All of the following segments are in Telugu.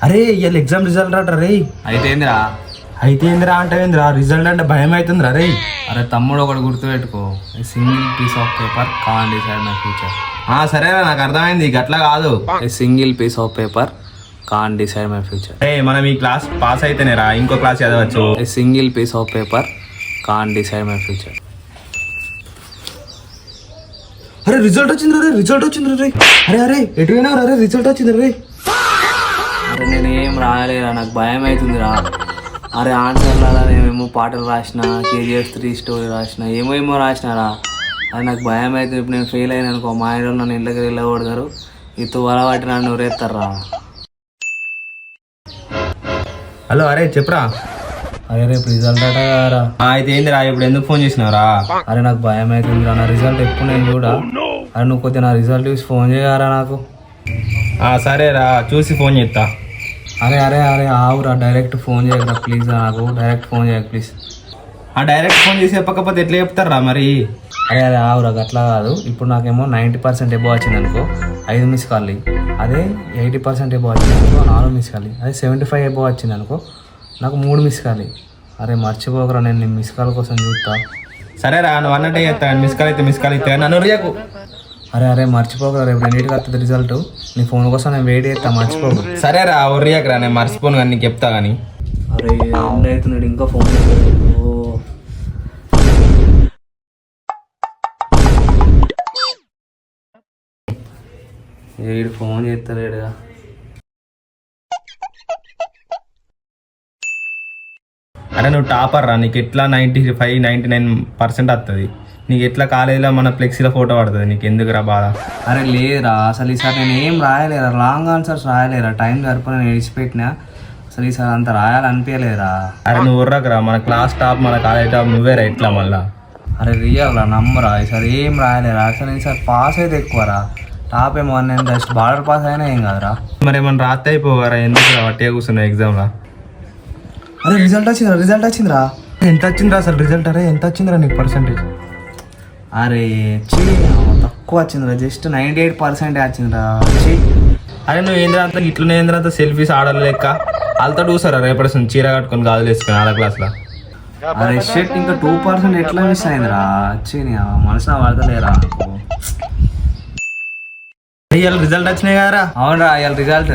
అరే ఇవాళ ఎగ్జామ్ రిజల్ట్ రాట రే. అయితే ఏందిరా అంటే రిజల్ట్ అంటే భయం అవుతుందిరా రే. అరే తమ్ముడు ఒకటి గుర్తుపెట్టుకో, single piece of paper can decide my future. సరేరా నాకు అర్థమైంది, గట్లా కాదు. Single piece of paper can decide my future. మనం ఈ క్లాస్ పాస్ అయితేనే రా ఇంకో క్లాస్ చదవచ్చు. Single piece of paper can decide my future. అరే రిజల్ట్ వచ్చింది రే, రిజల్ట్ వచ్చింది రే. అరే ఎటు పోయినా రే, రిజల్ట్ వచ్చింది రే. అరే నేను ఏం రాయలేరా, నాకు భయం అవుతుందిరా. అరే ఆన్సర్లలో నేనేమో పాటలు రాసిన, కేజీఎఫ్ 3 స్టోరీ రాసిన, ఏమో రాసినారా. అది నాకు భయం అవుతుంది. ఇప్పుడు నేను ఫెయిల్ అయినా అనుకో, మా ఇంట్లో నన్ను ఇళ్ళకి వెళ్ళకూడతారు, ఈ తువ్వల పట్టి నన్ను ఊరేస్తారా. హలో అరే చెప్పురా. అరే రేపు రిజల్ట్ అట కదరా. అయితే ఏందిరా ఇప్పుడు ఎందుకు ఫోన్ చేసినావురా? అరే నాకు భయం అవుతుందిరా, నా రిజల్ట్ ఎప్పుడు నేను చూడా. అరే నువ్వు కొద్దిగా నా రిజల్ట్ చూసి ఫోన్ చేయరా నాకు. సరేరా చూసి ఫోన్ చేస్తా. అరే ఆవురా, డైరెక్ట్ ఫోన్ చేయరా ప్లీజ్, నాకు డైరెక్ట్ ఫోన్ చేయక ప్లీజ్. డైరెక్ట్ ఫోన్ చేసి చెప్పకపోతే ఎట్లా చెప్తారా మరి? అరే ఆవురా అట్లా కాదు. ఇప్పుడు నాకేమో 90% ఎబో వచ్చింది అనుకో, 5 మిస్ కాల్. అదే 80% ఎబో వచ్చింది అనుకో, 4 మిస్ కాల్. అదే 75 ఎబో వచ్చింది అనుకో, నాకు 3 మిస్ కాల్. అరే మర్చిపోకరా, నేను నీ మిస్ కాల్ కోసం చూస్తా. సరేరా నువ్వు అన్నట్టే చేస్తాను, మిస్ కాల్ అయితే నన్ను రియకు. అరే మర్చిపోకరా, రేపు 2కి వస్తుంది రిజల్ట్. నీ ఫోన్ కోసం నేను వెయిట్ చేస్తా, మర్చిపోకు. సరేరా ఒర్రియకరా, నేను మర్చిపోను కానీ నీకు చెప్తా కానీ. అరే అవుతున్నాడు ఇంకా ఫోన్. వీడు ఫోన్ చేస్తలేడుగా. అరే నువ్వు టాపర్ రా, నీకు ఎట్లా 95-99% వస్తుంది. నీకు ఎట్లా కాలేజీలో మన ఫ్లెక్సీలో ఫోటో పడుతుంది, నీకు ఎందుకురా బాధ? అరే లేదురా, అసలు ఈసారి నేను ఏం రాయలేరా, లాంగ్ ఆన్సర్స్ రాయలేరా, టైం సరిపోయి నేను విడిచిపెట్టినా. అసలు ఈసారి అంత రాయాలనిపించలేదురా. అరే నువ్వు ఉర్రకరా, మన క్లాస్ టాప్ మన కాలేజ్ టాప్ నువ్వేరా ఎట్లా మళ్ళా. అరే రియల్ రా, నమ్మరా, ఈసారి ఏం రాయలేరా. అసలు ఈసారి పాస్ అయితే ఎక్కువరా, టాప్ ఏమో నేను జస్ట్ బార్డర్ పాస్ అయినా ఏం కాదురా. మరి ఏమన్నా రాత్రి అయిపోవారా, ఎందుకు వట్టిగా కూర్చున్నావు ఎగ్జామ్లో? అరే రిజల్ట్ వచ్చిందిరా. ఎంత వచ్చిందిరా అసలు రిజల్ట్? అరే ఎంత వచ్చిందిరా నీకు పర్సెంటేజ్? అరే తక్కువ వచ్చిందిరా, జస్ట్ 98% వచ్చిందిరా. అరే నువ్వు ఏంద్రంతా ఇట్లనే ఏంద్రంతా సెల్ఫీస్ ఆర్డర్ లెక్క వాళ్ళతో చూసారా రేపటి చీర కట్టుకొని గాజులు వేసుకొని ఆడ క్లాస్లో. అరే షర్ట్ ఇంకా 2% ఎట్లా మిస్ అయిందిరా. మనసులో పడతలేరా నాకు. ఇవాళ రిజల్ట్ వచ్చినాయి కదరా? అవునరా ఇవాళ రిజల్ట్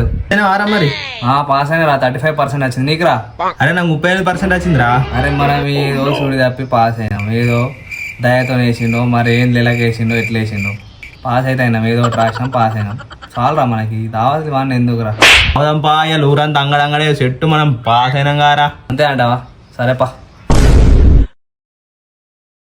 వారా మరి పాస్ అయినరా, 35% వచ్చింది. నీకురా? అరే నాకు 35% వచ్చిందిరా. అరే మనం ఏదో చూడి తప్పి పాస్ అయినాం, ఏదో దయతో వేసిండో మరి ఏం నెలకి వేసిండో ఎట్లా వేసిండో పాస్ అయితే అయినాం, ఏదో ఒకటి రాసినాం పాస్ అయినాం. చాలరా మనకి దావతి వాడిని ఎందుకురా. అవుదంపా ఇవాళ ఊరంతా అంగడంగడే చెట్టు మనం పాస్ అయినాం కారా. అంతే అంటావా? సరేపా.